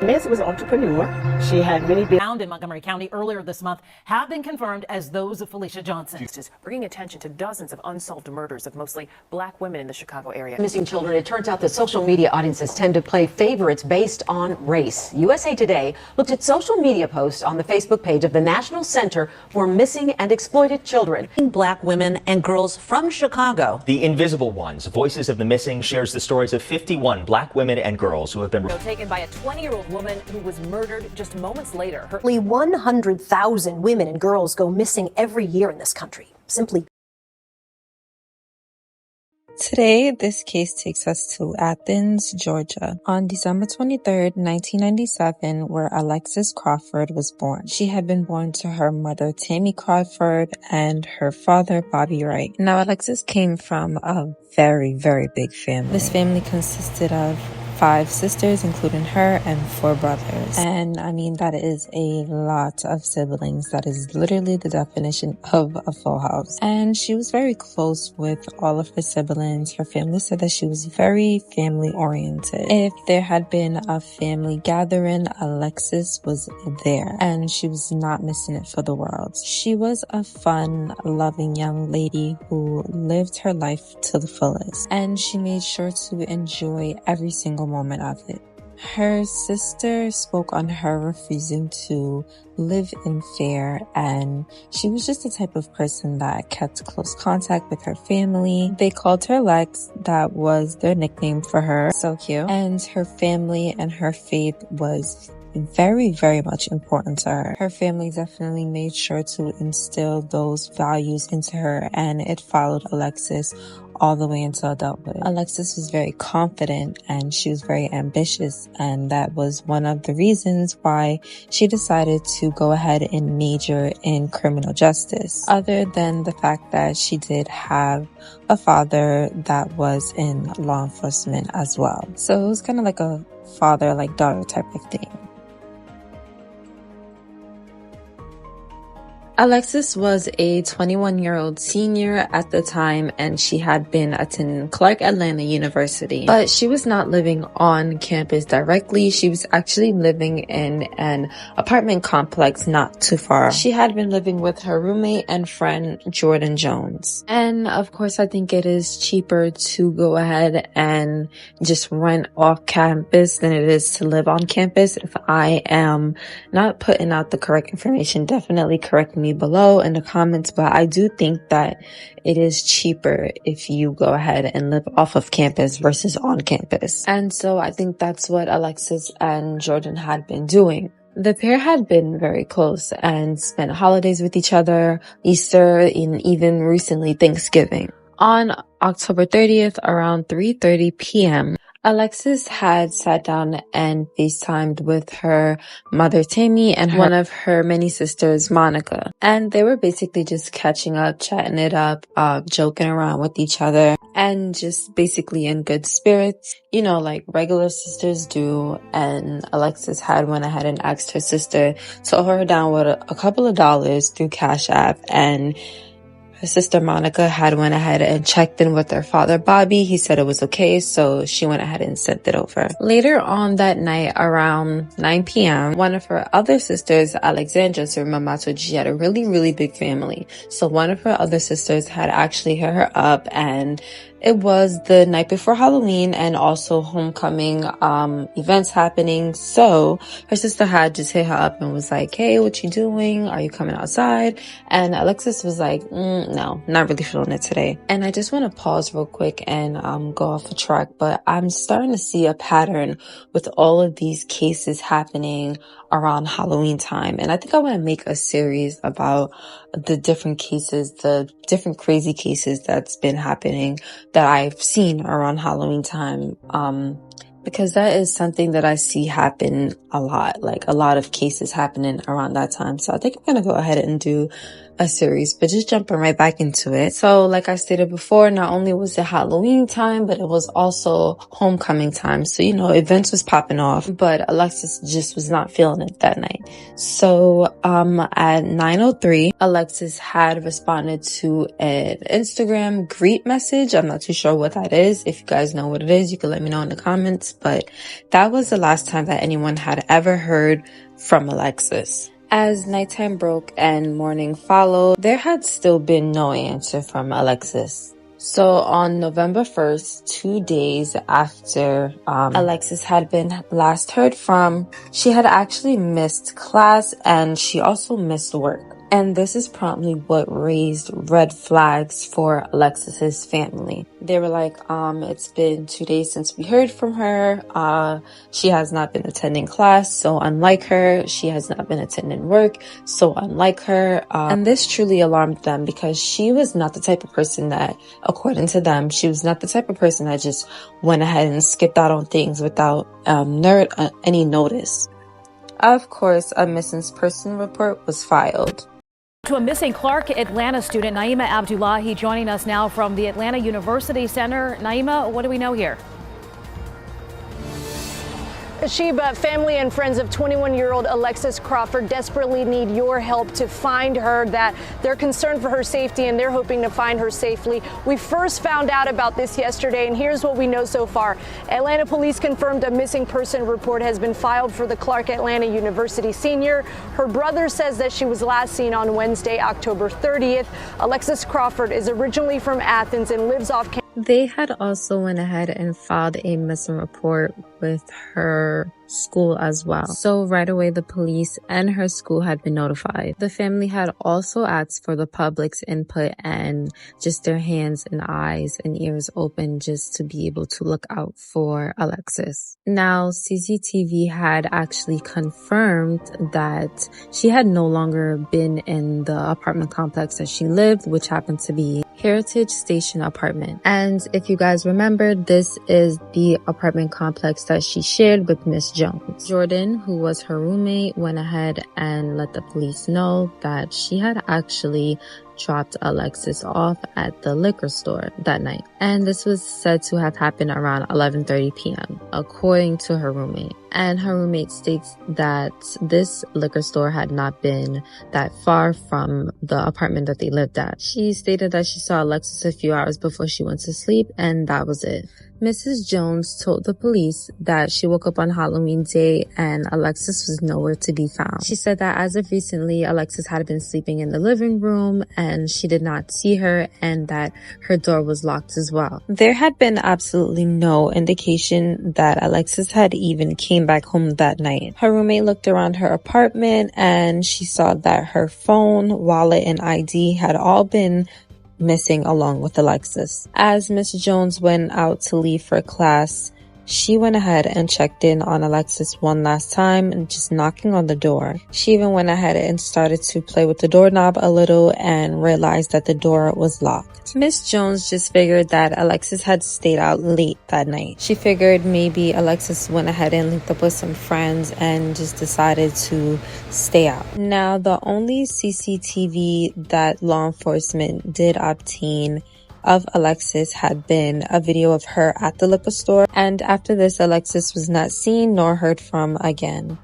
Miss was an entrepreneur. She had many found in Montgomery County earlier this month have been confirmed as those of Felicia Johnson. Bringing attention to dozens of unsolved murders of mostly black women in the Chicago area. Missing children. It turns out that social media audiences tend to play favorites based on race. USA Today looked at social media posts on the Facebook page of the National Center for Missing and Exploited Children. Black women and girls from Chicago. The Invisible Ones, Voices of the Missing, shares the stories of 51 black women and girls who have been taken by a 20-year-old woman who was murdered just moments later. Nearly 100,000 women and girls go missing every year in this country. Simply. Today, this case takes us to Athens, Georgia, on December 23rd, 1997, where Alexis Crawford was born. She had been born to her mother, Tammy Crawford, and her father, Bobby Wright. Now, Alexis came from a very, very big family. This family consisted of 5 sisters, including her, and 4 brothers. And I mean, that is a lot of siblings. That is literally the definition of a full house. And she was very close with all of her siblings. Her family said that she was very family oriented. If there had been a family gathering, Alexis was there, and she was not missing it for the world. She was a fun, loving young lady who lived her life to the fullest, and she made sure to enjoy every single moment of it. Her sister spoke on her refusing to live in fear, and she was just the type of person that kept close contact with her family. They called her Lex. That was their nickname for her. So cute. And her family and her faith was very, very much important to her. Her family definitely made sure to instill those values into her, and it followed Alexis all the way into adulthood. Alexis was very confident and she was very ambitious, and that was one of the reasons why she decided to go ahead and major in criminal justice, other than the fact that she did have a father that was in law enforcement as well. So it was kind of like a father-like-daughter type of thing. Alexis was a 21-year-old senior at the time, and she had been attending Clark Atlanta University. But she was not living on campus directly. She was actually living in an apartment complex not too far. She had been living with her roommate and friend, Jordan Jones. And of course, I think it is cheaper to go ahead and just rent off campus than it is to live on campus. If I am not putting out the correct information, definitely correct me below in the comments, but I do think that it is cheaper if you go ahead and live off of campus versus on campus. And so I think that's what Alexis and Jordan had been doing. The pair had been very close and spent holidays with each other, Easter, and even recently Thanksgiving. On October 30th, around 3:30 p.m., Alexis had sat down and FaceTimed with her mother, Tammy, and one of her many sisters, Monica. And they were basically just catching up, chatting it up, joking around with each other, and just basically in good spirits, you know, like regular sisters do. And Alexis had went ahead and asked her sister to hold her down with a couple of dollars through Cash App, and her sister Monica had went ahead and checked in with her father Bobby. He said it was okay, so she went ahead and sent it over. Later on that night, around 9 p.m., one of her other sisters, Alexandra, so remember I told you she had a really, really big family. So one of her other sisters had actually hit her up, and it was the night before Halloween and also homecoming events happening. So her sister had just hit her up and was like, hey, what you doing? Are you coming outside? And Alexis was like, no, not really feeling it today. And I just want to pause real quick and go off the track, but I'm starting to see a pattern with all of these cases happening around Halloween time. And I think I want to make a series about the different cases, the different crazy cases that's been happening that I've seen around Halloween time. Because that is something that I see happen a lot, like a lot of cases happening around that time. So I think I'm going to go ahead and do a series, but just jumping right back into it. So like I stated before, not only was it Halloween time, but it was also homecoming time. So, you know, events was popping off, but Alexis just was not feeling it that night. So, At 9:03, Alexis had responded to an Instagram greet message. I'm not too sure what that is. If you guys know what it is, you can let me know in the comments. But that was the last time that anyone had ever heard from Alexis. As nighttime broke and morning followed, there had still been no answer from Alexis. So on November 1st, 2 days after Alexis had been last heard from, she had actually missed class and she also missed work. And this is promptly what raised red flags for Alexis's family. They were like, it's been 2 days since we heard from her. She has not been attending class, so unlike her. She has not been attending work, so unlike her. And this truly alarmed them because she was not the type of person that, according to them, she was not the type of person that just went ahead and skipped out on things without any notice. Of course, a missing person report was filed. To a missing Clark Atlanta student, Naima Abdullahi, joining us now from the Atlanta University Center. Naima, what do we know here? Sheba, family and friends of 21-year-old Alexis Crawford desperately need your help to find her. That they're concerned for her safety and they're hoping to find her safely. We first found out about this yesterday, and here's what we know so far. Atlanta police confirmed a missing person report has been filed for the Clark Atlanta University senior. Her brother says that she was last seen on Wednesday, October 30th. Alexis Crawford is originally from Athens and lives off campus. They had also went ahead and filed a missing report with her school as well. So right away, the police and her school had been notified. The family had also asked for the public's input and just their hands and eyes and ears open just to be able to look out for Alexis. Now, CCTV had actually confirmed that she had no longer been in the apartment complex that she lived, which happened to be Heritage Station apartment. And if you guys remember, this is the apartment complex that she shared with Miss Jones. Jordan, who was her roommate, went ahead and let the police know that she had actually dropped Alexis off at the liquor store that night. And this was said to have happened around 11:30 p.m., according to her roommate. And her roommate states that this liquor store had not been that far from the apartment that they lived at. She stated that she saw Alexis a few hours before she went to sleep, and that was it. Mrs. Jones told the police that she woke up on Halloween Day and Alexis was nowhere to be found. She said that as of recently, Alexis had been sleeping in the living room and she did not see her, and that her door was locked as well. There had been absolutely no indication that Alexis had even came back home that night. Her roommate looked around her apartment and she saw that her phone, wallet, and ID had all been missing along with Alexis. As Miss Jones went out to leave for class, she went ahead and checked in on Alexis one last time and just knocking on the door. She even went ahead and started to play with the doorknob a little and realized that the door was locked. Miss Jones just figured that Alexis had stayed out late that night. She figured maybe Alexis went ahead and linked up with some friends and just decided to stay out. Now, the only CCTV that law enforcement did obtain of Alexis had been a video of her at the liquor store, and after this, Alexis was not seen nor heard from again.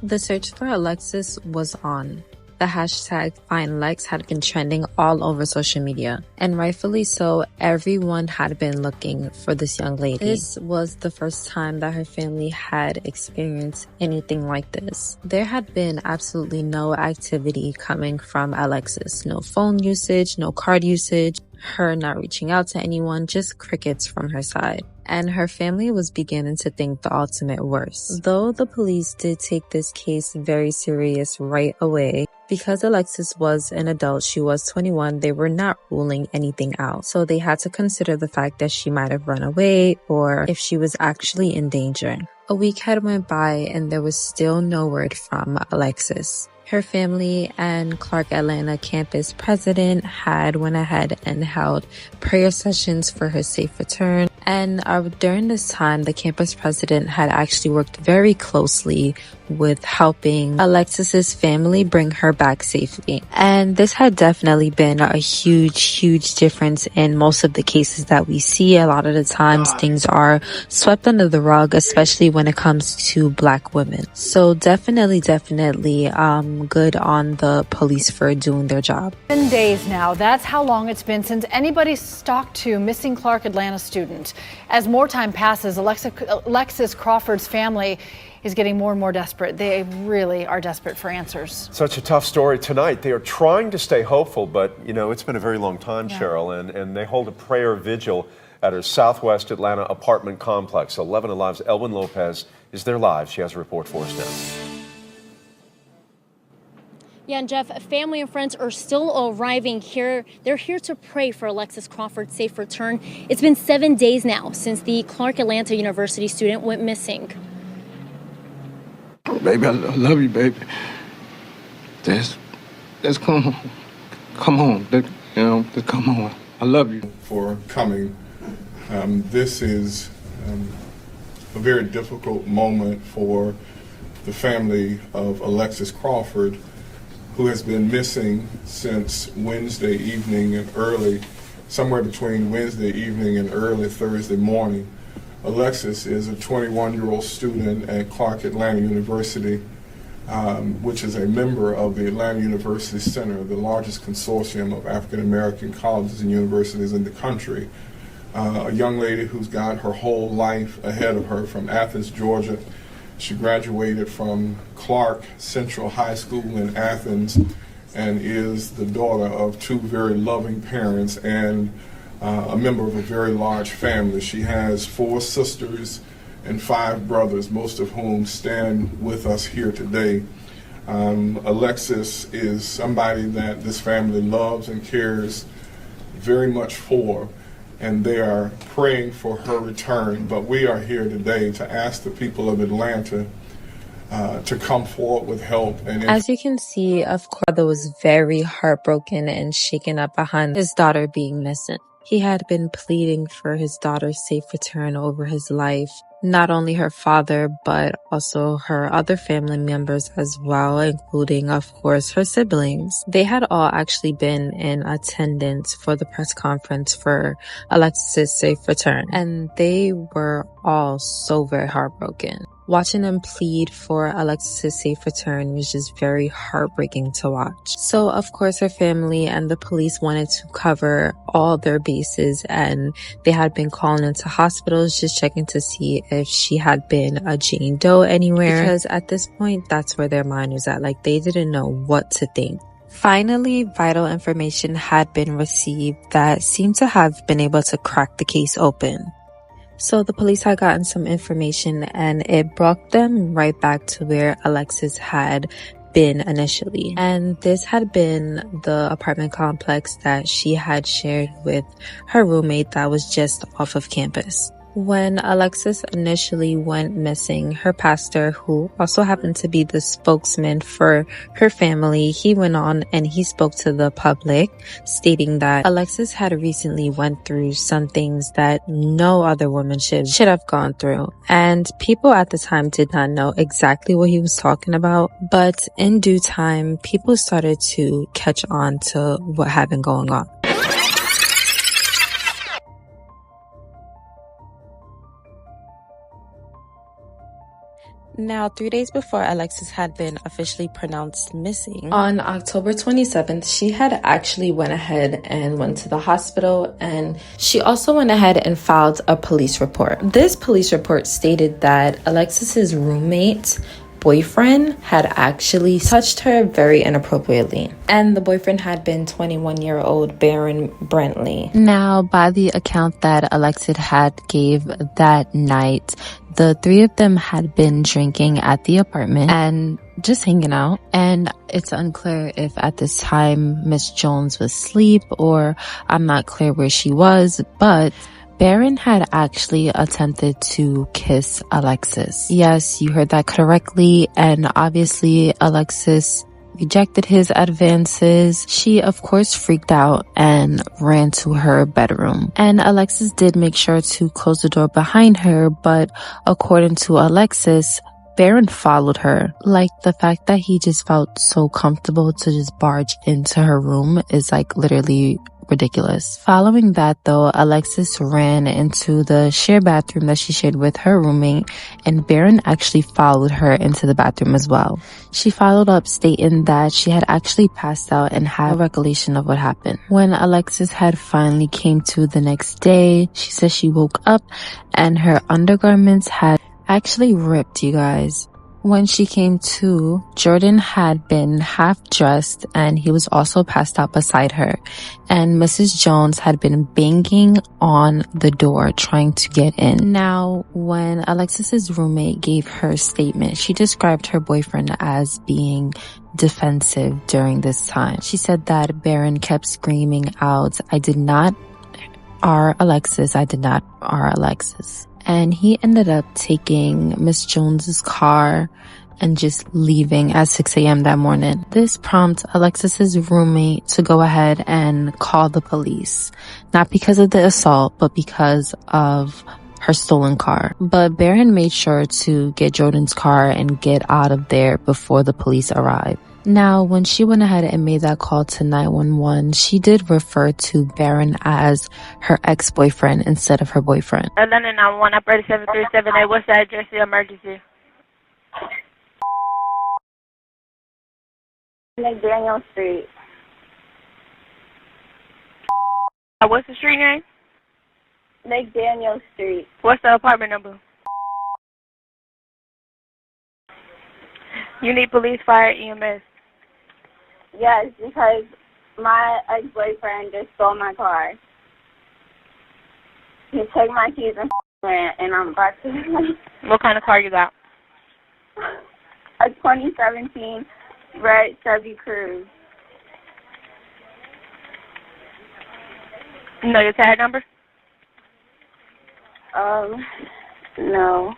The search for Alexis was on. The hashtag #FindLex had been trending all over social media, and rightfully so. Everyone had been looking for this young lady. This was the first time that her family had experienced anything like this. There had been absolutely no activity coming from Alexis. No phone usage, no card usage, her not reaching out to anyone, just crickets from her side. And her family was beginning to think the ultimate worst. Though the police did take this case very serious right away, because Alexis was an adult, she was 21, they were not ruling anything out. So they had to consider the fact that she might have run away or if she was actually in danger. A week had went by and there was still no word from Alexis. Her family and Clark Atlanta campus president had went ahead and held prayer sessions for her safe return. And during this time, the campus president had actually worked very closely with helping Alexis's family bring her back safely. And this had definitely been a huge difference in most of the cases that we see. A lot of the times things are swept under the rug, especially when it comes to Black women. So definitely good on the police for doing their job. 7 days now. That's how long it's been since anybody's talked to missing Clark Atlanta student. As more time passes, Alexis Crawford's family is getting more and more desperate. They really are desperate for answers. Such a tough story tonight. They are trying to stay hopeful, but you know, it's been a very long time, Cheryl, and they hold a prayer vigil at her Southwest Atlanta apartment complex. 11 Alive's Elwyn Lopez is there live. She has a report for us now. Yeah, and Jeff, family and friends are still arriving here. They're here to pray for Alexis Crawford's safe return. It's been 7 days now since the Clark Atlanta University student went missing. Oh, baby, I love you, baby. Just come home. Come home. Just come home. I love you. For coming. This is a very difficult moment for the family of Alexis Crawford, who has been missing since Wednesday evening and somewhere between Wednesday evening and early Thursday morning. Alexis is a 21-year-old student at Clark Atlanta University, which is a member of the Atlanta University Center, the largest consortium of African-American colleges and universities in the country. A young lady who's got her whole life ahead of her from Athens, Georgia. She graduated from Clark Central High School in Athens and is the daughter of two very loving parents and a member of a very large family. She has 4 sisters and 5 brothers, most of whom stand with us here today. Alexis is somebody that this family loves and cares very much for, and they are praying for her return. But we are here today to ask the people of Atlanta to come forward with help. And as you can see, of course, father was very heartbroken and shaken up behind his daughter being missing. He had been pleading for his daughter's safe return over his life. Not only her father, but also her other family members as well, including, of course, her siblings. They had all actually been in attendance for the press conference for Alexis' safe return, and they were all so very heartbroken. Watching them plead for Alexis' safe return was just very heartbreaking to watch. So, of course, her family and the police wanted to cover all their bases, and they had been calling into hospitals just checking to see if she had been a Jane Doe anywhere, because at this point, that's where their mind was at. Like, they didn't know what to think. Finally, vital information had been received that seemed to have been able to crack the case open. So the police had gotten some information and it brought them right back to where Alexis had been initially. And this had been the apartment complex that she had shared with her roommate that was just off of campus. When Alexis initially went missing, her pastor, who also happened to be the spokesman for her family, he went on and he spoke to the public, stating that Alexis had recently went through some things that no other woman should have gone through. And people at the time did not know exactly what he was talking about, but in due time, people started to catch on to what had been going on. Now, 3 days before Alexis had been officially pronounced missing, on October 27th, she had actually went ahead and went to the hospital, and she also went ahead and filed a police report. This police report stated that Alexis's roommate boyfriend had actually touched her very inappropriately, and the boyfriend had been 21-year-old Baron Brentley. Now, by the account that Alexis had gave that night, the 3 of them had been drinking at the apartment and just hanging out, and it's unclear if at this time Miss Jones was asleep or I'm not clear where she was, but Baron had actually attempted to kiss Alexis. Yes, you heard that correctly. And obviously Alexis rejected his advances. She, of course, freaked out and ran to her bedroom. And Alexis did make sure to close the door behind her, but according to Alexis, Barron followed her. Like, the fact that he just felt so comfortable to just barge into her room is like literally ridiculous. Following that though, Alexis ran into the shared bathroom that she shared with her roommate, and Barron actually followed her into the bathroom as well. She followed up stating that she had actually passed out and had a recollection of what happened. When Alexis had finally came to the next day, she said she woke up and her undergarments had actually ripped, you guys. When she came to, Jordan had been half dressed and he was also passed out beside her. And Mrs. Jones had been banging on the door trying to get in. Now, when Alexis's roommate gave her statement, she described her boyfriend as being defensive during this time. She said that Barron kept screaming out, "I did not R Alexis, I did not R Alexis." And he ended up taking Miss Jones's car and just leaving at 6 a.m. that morning. This prompted Alexis's roommate to go ahead and call the police. Not because of the assault, but because of her stolen car. But Barron made sure to get Jordan's car and get out of there before the police arrived. Now, when she went ahead and made that call to 911, she did refer to Barron as her ex-boyfriend instead of her boyfriend. Atlanta 911, operator 7378. What's the address of the emergency? McDaniel Street. What's the street name? McDaniel Street. What's the apartment number? You need police, fire, EMS. Yes, because my ex-boyfriend just stole my car. He took my keys and ran, and I'm about to... What kind of car you got? A 2017 red Chevy Cruze. You know your tag number? No.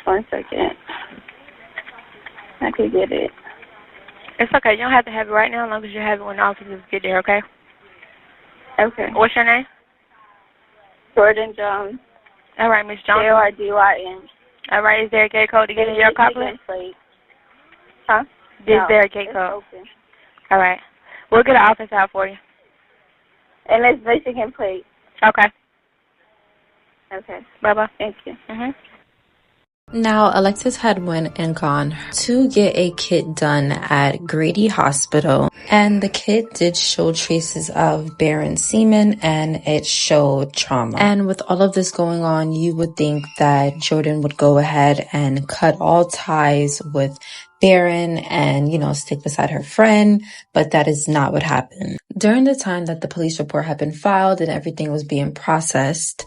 1 second. I could get it. It's okay. You don't have to have it right now as long as you have it when the officers get there, okay? Okay. What's your name? Jordan Jones. All right, Miss Jones. Jordyn. All right. Is there a gate code to get in your car, please? Huh? Is there a gate code? Open. All right. We'll get an office out for you. And it's Michigan plate. Okay. Okay. Bye-bye. Thank you. Now, Alexis had went and gone to get a kit done at Grady Hospital, and the kit did show traces of Barron semen and it showed trauma. And with all of this going on, you would think that Jordan would go ahead and cut all ties with Barron and, stick beside her friend, but that is not what happened. During the time that the police report had been filed and everything was being processed,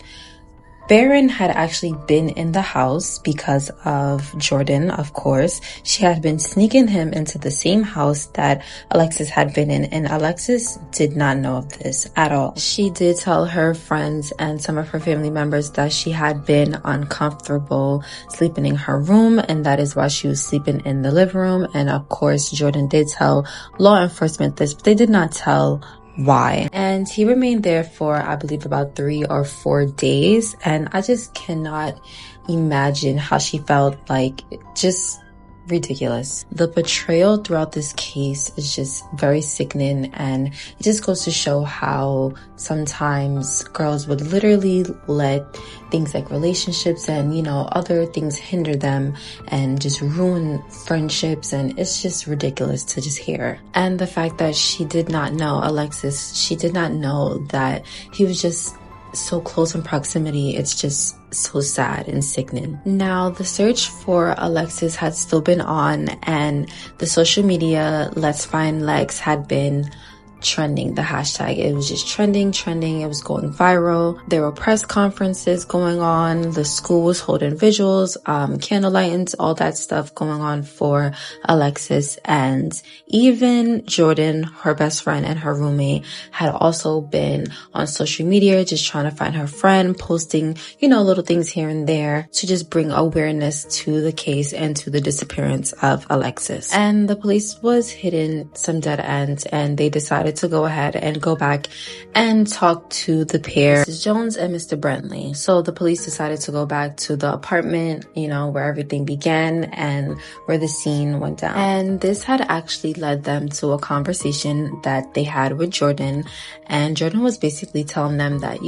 Barron had actually been in the house because of Jordan, of course. She had been sneaking him into the same house that Alexis had been in, and Alexis did not know of this at all. She did tell her friends and some of her family members that she had been uncomfortable sleeping in her room, and that is why she was sleeping in the living room. And of course, Jordan did tell law enforcement this, but they did not tell why. And he remained there for, I believe, about 3 or 4 days. And I just cannot imagine how she felt. Like, just ridiculous. The betrayal throughout this case is just very sickening, and it just goes to show how sometimes girls would literally let things like relationships and other things hinder them and just ruin friendships, and it's just ridiculous to just hear. And the fact that she did not know, Alexis, she did not know that he was just so close in proximity. It's just so sad and sickening. Now, the search for Alexis had still been on, and the social media Let's Find Lex had been trending, the hashtag. It was just trending. It was going viral. There were press conferences going on. The school was holding vigils, candlelight, all that stuff going on for Alexis. And even Jordan, her best friend and her roommate, had also been on social media just trying to find her friend, posting, little things here and there to just bring awareness to the case and to the disappearance of Alexis. And the police was hitting some dead ends, and they decided to go ahead and go back and talk to the pair, Mrs. Jones and Mr. Brentley. So the police decided to go back to the apartment, where everything began and where the scene went down. And this had actually led them to a conversation that they had with Jordan. And Jordan was basically telling them that,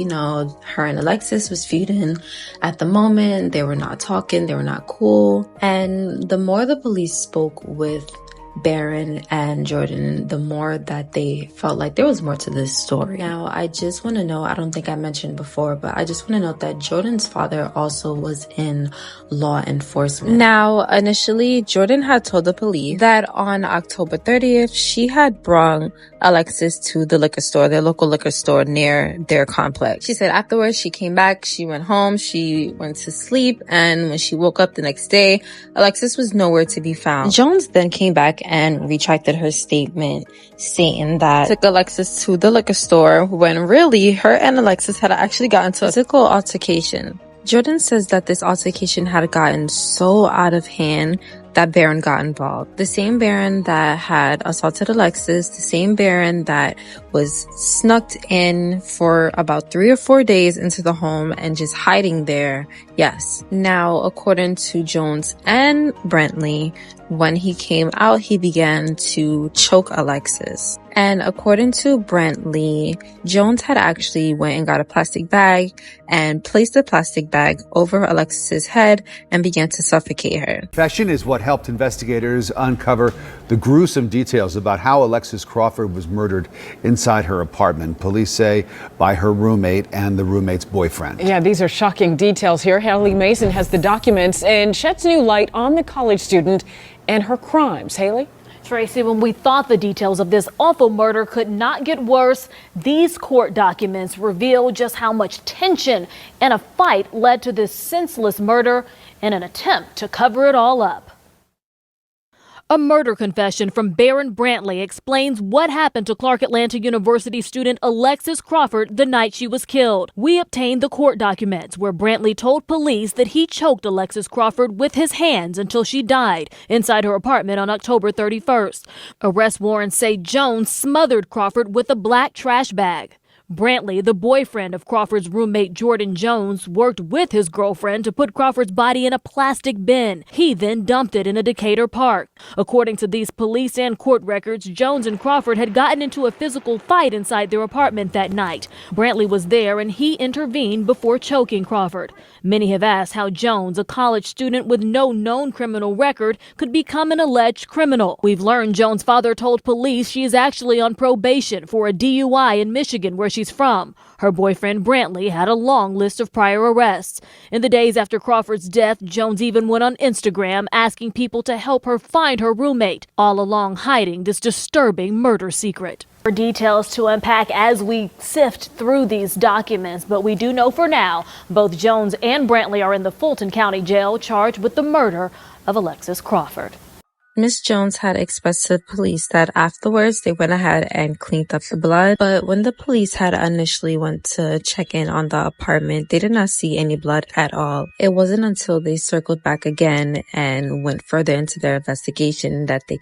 her and Alexis was feuding at the moment. They were not talking. They were not cool. And the more the police spoke with Baron and Jordan, the more that they felt like there was more to this story. Now, I just want to know, I don't think I mentioned before, but I just want to note that Jordan's father also was in law enforcement. Now, initially, Jordan had told the police that on October 30th, she had brought Alexis to the liquor store, their local liquor store near their complex. She said afterwards, she came back, she went home, she went to sleep, and when she woke up the next day, Alexis was nowhere to be found. Jones then came back and retracted her statement, stating that took Alexis to the liquor store when really her and Alexis had actually gotten into a physical altercation. Jordan says that this altercation had gotten so out of hand that Baron got involved. The same Baron that had assaulted Alexis, the same Baron that was snuck in for about 3 or 4 days into the home and just hiding there. Yes. Now, according to Jones and Brentley, when he came out, he began to choke Alexis. And according to Brentley, Jones had actually went and got a plastic bag and placed the plastic bag over Alexis's head and began to suffocate her. Confession is what helped investigators uncover the gruesome details about how Alexis Crawford was murdered inside her apartment. Police say by her roommate and the roommate's boyfriend. Yeah, these are shocking details here. Haley Mason has the documents and sheds new light on the college student and her crimes. Haley? Tracy, when we thought the details of this awful murder could not get worse, these court documents reveal just how much tension and a fight led to this senseless murder in an attempt to cover it all up. A murder confession from Baron Brantley explains what happened to Clark Atlanta University student Alexis Crawford the night she was killed. We obtained the court documents where Brantley told police that he choked Alexis Crawford with his hands until she died inside her apartment on October 31st. Arrest warrants say Jones smothered Crawford with a black trash bag. Brantley, the boyfriend of Crawford's roommate Jordan Jones, worked with his girlfriend to put Crawford's body in a plastic bin. He then dumped it in a Decatur park. According to these police and court records, Jones and Crawford had gotten into a physical fight inside their apartment that night. Brantley was there and he intervened before choking Crawford. Many have asked how Jones, a college student with no known criminal record, could become an alleged criminal. We've learned Jones' father told police she is actually on probation for a DUI in Michigan, where she's from. Her boyfriend Brantley had a long list of prior arrests. In the days after Crawford's death, Jones even went on Instagram asking people to help her find her roommate, all along hiding this disturbing murder secret. For details to unpack as we sift through these documents, but we do know for now both Jones and Brantley are in the Fulton County Jail charged with the murder of Alexis Crawford. Miss Jones had expressed to the police that afterwards they went ahead and cleaned up the blood, but when the police had initially went to check in on the apartment, they did not see any blood at all. It wasn't until they circled back again and went further into their investigation that they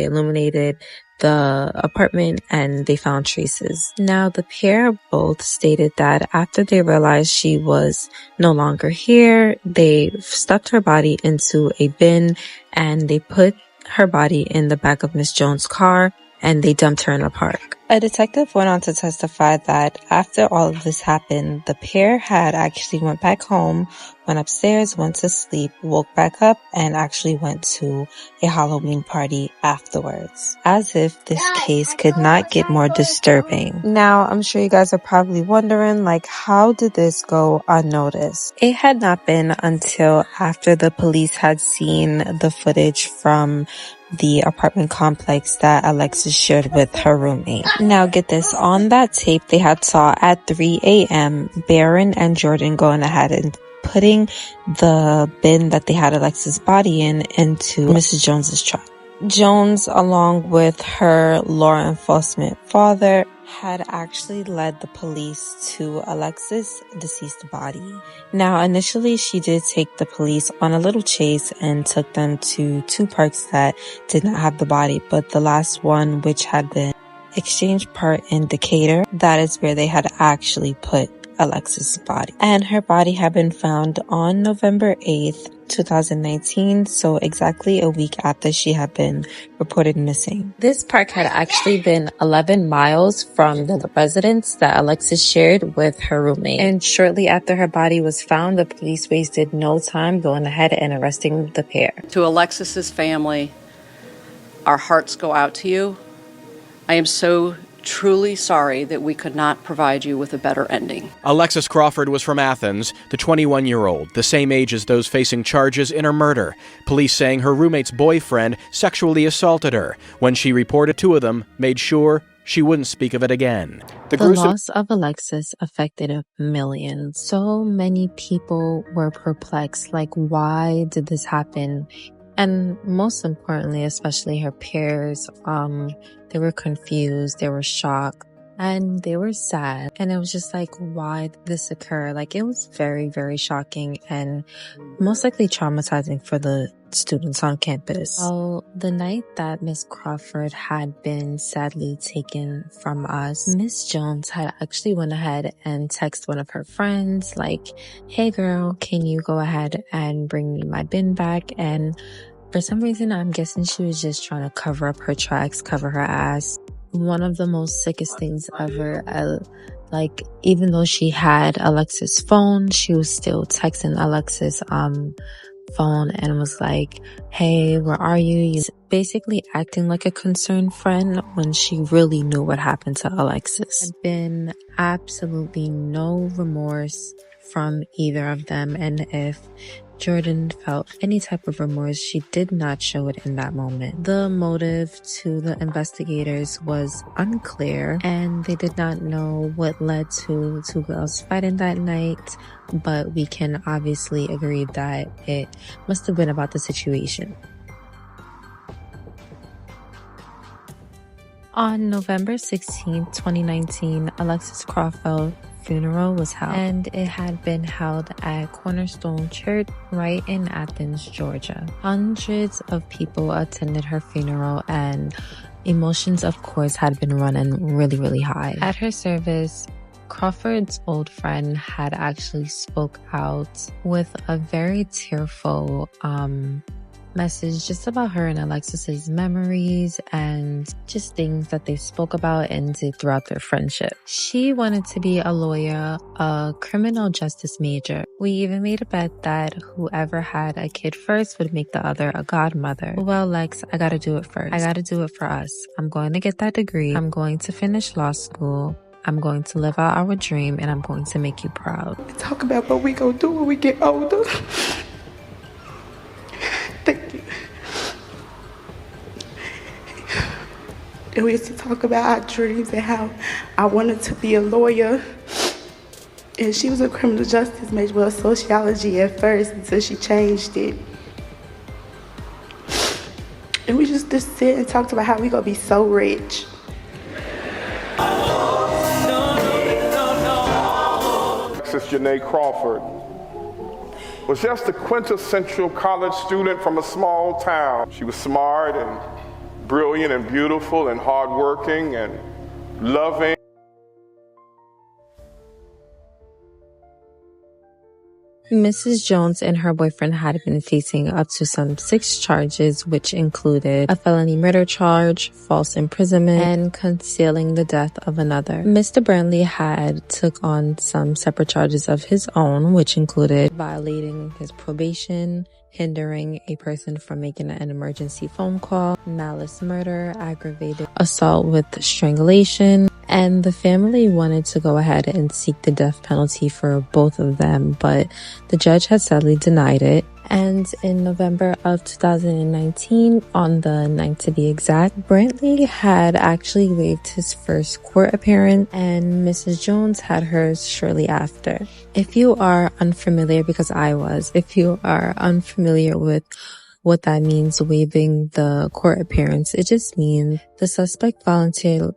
illuminated the apartment and they found traces. Now, the pair both stated that after they realized she was no longer here, they stuffed her body into a bin and they put her body in the back of Miss Jones' car and they dumped her in a park. A detective went on to testify that after all of this happened, the pair had actually went back home, went upstairs, went to sleep, woke back up, and actually went to a Halloween party afterwards. As if this case could not get more disturbing. Now, I'm sure you guys are probably wondering, how did this go unnoticed? It had not been until after the police had seen the footage from the apartment complex that Alexis shared with her roommate. Now get this, on that tape they had saw at 3 a.m. Barron and Jordan going ahead and putting the bin that they had Alexis' body in into Mrs. Jones's truck. Jones, along with her law enforcement father, had actually led the police to Alexis' deceased body. Now, initially, she did take the police on a little chase and took them to 2 parks that did not have the body, but the last one, which had been Exchange Park in Decatur, that is where they had actually put Alexis' body. And her body had been found on November 8th, 2019, so exactly a week after she had been reported missing. This park had actually been 11 miles from the residence that Alexis shared with her roommate. And shortly after her body was found, the police wasted no time going ahead and arresting the pair. To Alexis's family, our hearts go out to you. I am so truly sorry that we could not provide you with a better ending. Alexis Crawford was from Athens, the 21-year-old, the same age as those facing charges in her murder. Police saying her roommate's boyfriend sexually assaulted her. When she reported 2 of them, made sure she wouldn't speak of it again. The loss of Alexis affected millions. So many people were perplexed, like, why did this happen? And most importantly, especially her peers, they were confused, they were shocked, and they were sad. And it was just like, why did this occur? Like, it was very, very shocking and most likely traumatizing for the students on campus. So the night that Miss Crawford had been sadly taken from us, Miss Jones had actually went ahead and texted one of her friends like, hey girl, can you go ahead and bring me my bin back? And for some reason, I'm guessing she was just trying to cover up her tracks, cover her ass. One of the most sickest things ever. Like, even though she had Alexis' phone, she was still texting Alexis' phone and was like, hey, where are you? Basically acting like a concerned friend when she really knew what happened to Alexis. There had been absolutely no remorse from either of them, and if Jordan felt any type of remorse, she did not show it in that moment. The motive to the investigators was unclear, and they did not know what led to 2 girls fighting that night, but we can obviously agree that it must have been about the situation. On November 16, 2019, Alexis Crawford's funeral was held, and it had been held at Cornerstone Church right in Athens, Georgia. Hundreds of people attended her funeral, and emotions, of course, had been running really, really high. At her service, Crawford's old friend had actually spoke out with a very tearful message just about her and Alexis's memories and just things that they spoke about and did throughout their friendship. She wanted to be a lawyer, a criminal justice major. We even made a bet that whoever had a kid first would make the other a godmother. Well, Lex, I gotta do it first. I gotta do it for us. I'm going to get that degree. I'm going to finish law school. I'm going to live out our dream, and I'm going to make you proud. Talk about what we gonna do when we get older. Thank you. And we used to talk about our dreams and how I wanted to be a lawyer. And she was a criminal justice major, well, sociology at first, until she changed it. And we just sit and talked about how we gonna be so rich. Alexis Janae Crawford was just a quintessential college student from a small town. She was smart and brilliant and beautiful and hardworking and loving. Mrs. Jones and her boyfriend had been facing up to some 6 charges, which included a felony murder charge, false imprisonment, and concealing the death of another. Mr. Brantley had took on some separate charges of his own, which included violating his probation, hindering a person from making an emergency phone call, malice murder, aggravated assault with strangulation. And the family wanted to go ahead and seek the death penalty for both of them, but the judge had sadly denied it. And in November of 2019, on the 9th to be exact, Brantley had actually waived his first court appearance and Mrs. Jones had hers shortly after. If you are unfamiliar, because I was, if you are unfamiliar with what that means, waiving the court appearance, it just means the suspect voluntarily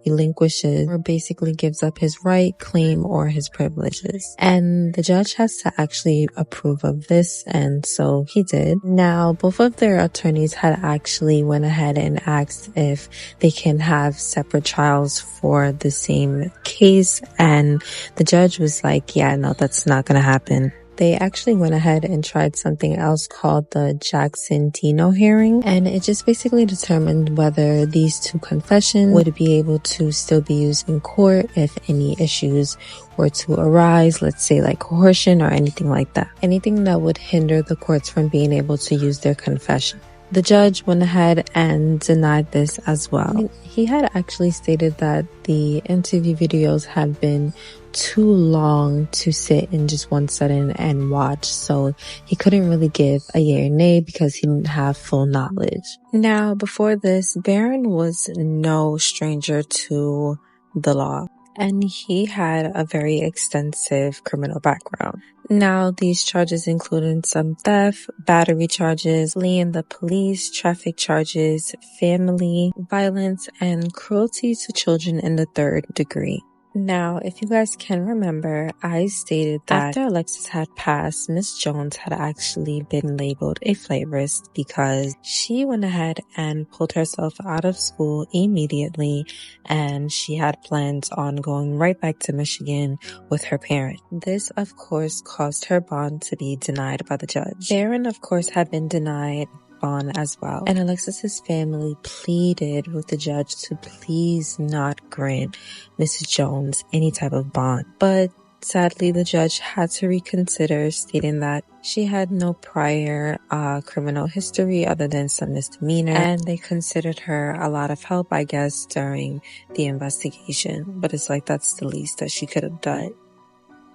relinquishes or basically gives up his right, claim, or his privileges. And the judge has to actually approve of this, and so he did. Now, both of their attorneys had actually went ahead and asked if they can have separate trials for the same case, and the judge was like, yeah, no, that's not gonna happen. They actually went ahead and tried something else called the Jackson-Dino hearing, and it just basically determined whether these two confessions would be able to still be used in court if any issues were to arise, let's say like coercion or anything like that. Anything that would hinder the courts from being able to use their confession. The judge went ahead and denied this as well. He had actually stated that the interview videos had been too long to sit in just one setting and watch, so he couldn't really give a yay or nay because he didn't have full knowledge. Now, before this, Barron was no stranger to the law, and he had a very extensive criminal background. Now, these charges included some theft, battery charges, fleeing the police, traffic charges, family violence, and cruelty to children in the 3rd degree. Now, if you guys can remember, I stated that after Alexis had passed, Miss Jones had actually been labeled a flavorist because she went ahead and pulled herself out of school immediately, and she had plans on going right back to Michigan with her parents. This, of course, caused her bond to be denied by the judge. Barron, of course, had been denied bond as well, and Alexis's family pleaded with the judge to please not grant Mrs. Jones any type of bond, but sadly the judge had to reconsider, stating that she had no prior criminal history other than some misdemeanor, and they considered her a lot of help, I guess, during the investigation. But it's like, that's the least that she could have done.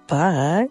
But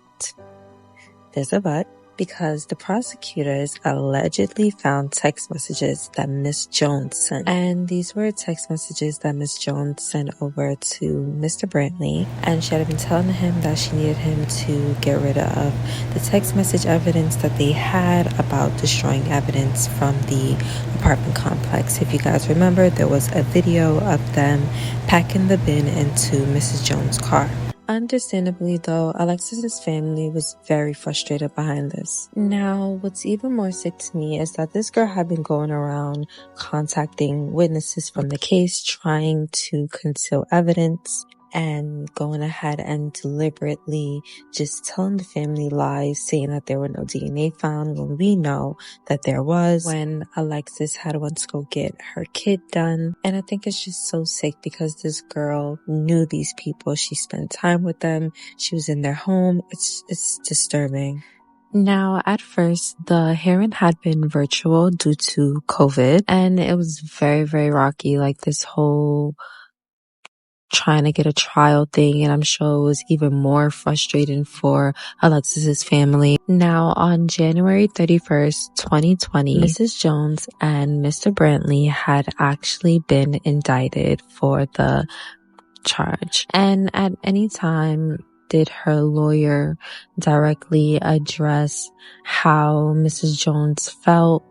there's a but, because the prosecutors allegedly found text messages that Miss Jones sent. And these were text messages that Miss Jones sent over to Mr. Brantley, and she had been telling him that she needed him to get rid of the text message evidence that they had about destroying evidence from the apartment complex. If you guys remember, there was a video of them packing the bin into Mrs. Jones' car. Understandably, though, Alexis's family was very frustrated behind this. Now, what's even more sick to me is that this girl had been going around contacting witnesses from the case, trying to conceal evidence, and going ahead and deliberately just telling the family lies, saying that there were no DNA found when we know that there was, when Alexis had went to go get her kid done. And I think it's just so sick because this girl knew these people. She spent time with them. She was in their home. It's disturbing. Now, at first, the hearing had been virtual due to COVID, and it was very, very rocky, like this whole trying to get a trial thing, and I'm sure it was even more frustrating for Alexis's family. Now, on January 31st, 2020, Mrs. Jones and Mr. Brantley had actually been indicted for the charge, and at any time did her lawyer directly address how Mrs. Jones felt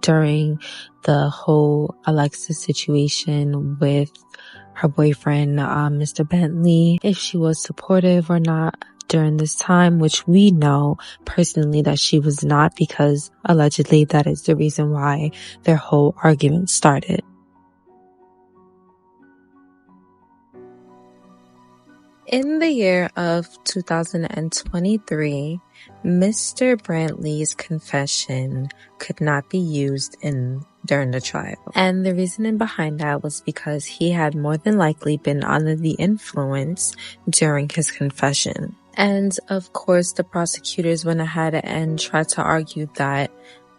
during the whole Alexis situation with her boyfriend, Mr. Bentley, if she was supportive or not during this time, which we know personally that she was not, because allegedly that is the reason why their whole argument started. In the year of 2023, Mr. Brantley's confession could not be used during the trial. And the reasoning behind that was because he had more than likely been under the influence during his confession. And of course, the prosecutors went ahead and tried to argue that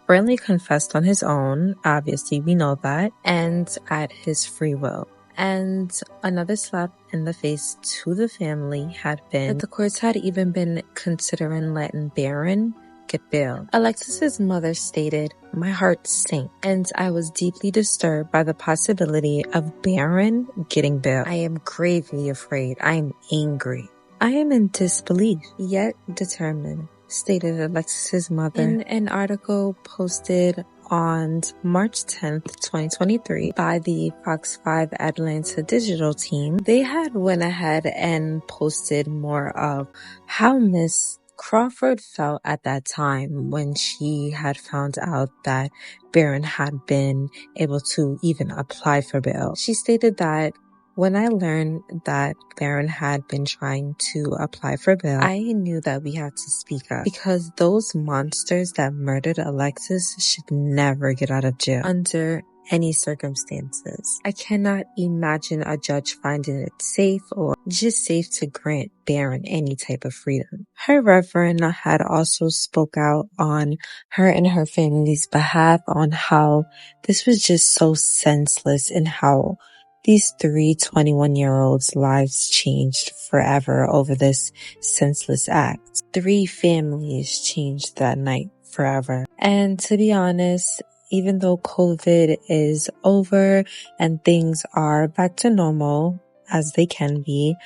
Brantley confessed on his own, obviously we know that, and at his free will. And another slap in the face to the family had been that the courts had even been considering letting Barron get bail. Alexis's mother stated, "My heart sank, and I was deeply disturbed by the possibility of Barron getting bail. I am gravely afraid. I am angry. I am in disbelief, yet determined," stated Alexis's mother in an article posted on March 10th, 2023 by the Fox 5 Atlanta digital team. They had went ahead and posted more of how Miss Crawford felt at that time when she had found out that Barron had been able to even apply for bail. She stated that, "When I learned that Barron had been trying to apply for bail, I knew that we had to speak up because those monsters that murdered Alexis should never get out of jail under any circumstances. I cannot imagine a judge finding it safe or just safe to grant Barron any type of freedom." Her reverend had also spoke out on her and her family's behalf on how this was just so senseless and how these 3 21-year-olds' lives changed forever over this senseless act. 3 families changed that night forever. And to be honest, even though COVID is over and things are back to normal, as they can be,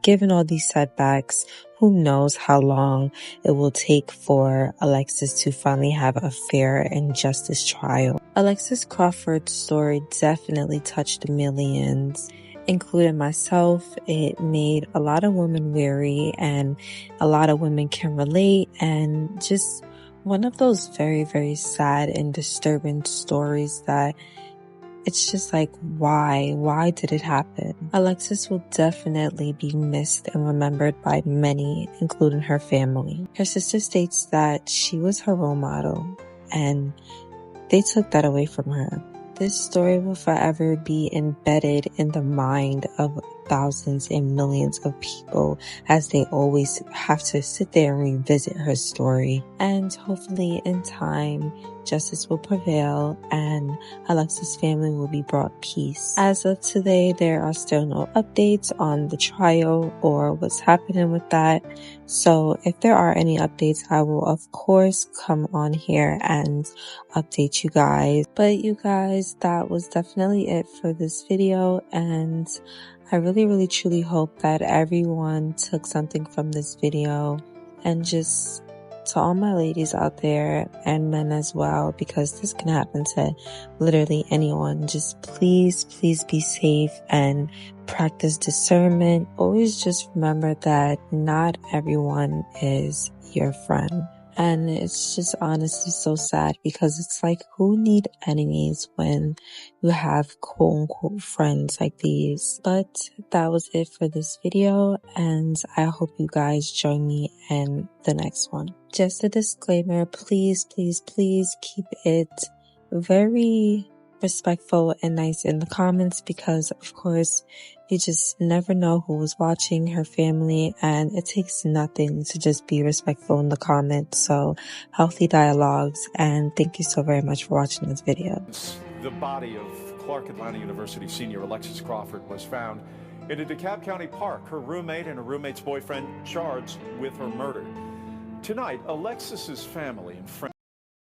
given all these setbacks, who knows how long it will take for Alexis to finally have a fair and justice trial. Alexis Crawford's story definitely touched millions, including myself. It made a lot of women weary, and a lot of women can relate, and just one of those very, very sad and disturbing stories that it's just like, why did it happen? Alexis will definitely be missed and remembered by many, including her family. Her sister states that she was her role model, and they took that away from her. This story will forever be embedded in the mind of thousands and millions of people, as they always have to sit there and revisit her story. And hopefully in time, justice will prevail and Alexis' family will be brought peace. As of today, there are still no updates on the trial or what's happening with that. So if there are any updates, I will of course come on here and update you guys. But you guys, that was definitely it for this video, and I really truly hope that everyone took something from this video. And just to all my ladies out there and men as well, because this can happen to literally anyone, just please be safe and practice discernment. Always just remember that not everyone is your friend. And it's just honestly so sad, because it's like, who need enemies when you have quote unquote friends like these? But that was it for this video, and I hope you guys join me in the next one. Just a disclaimer, please keep it very respectful and nice in the comments, because of course you just never know who was watching, her family, and it takes nothing to just be respectful in the comments. So healthy dialogues, and thank you so very much for watching this video. The body of Clark Atlanta University senior Alexis Crawford was found in a DeKalb County park. Her roommate and her roommate's boyfriend charged with her murder. Tonight, Alexis's family and friends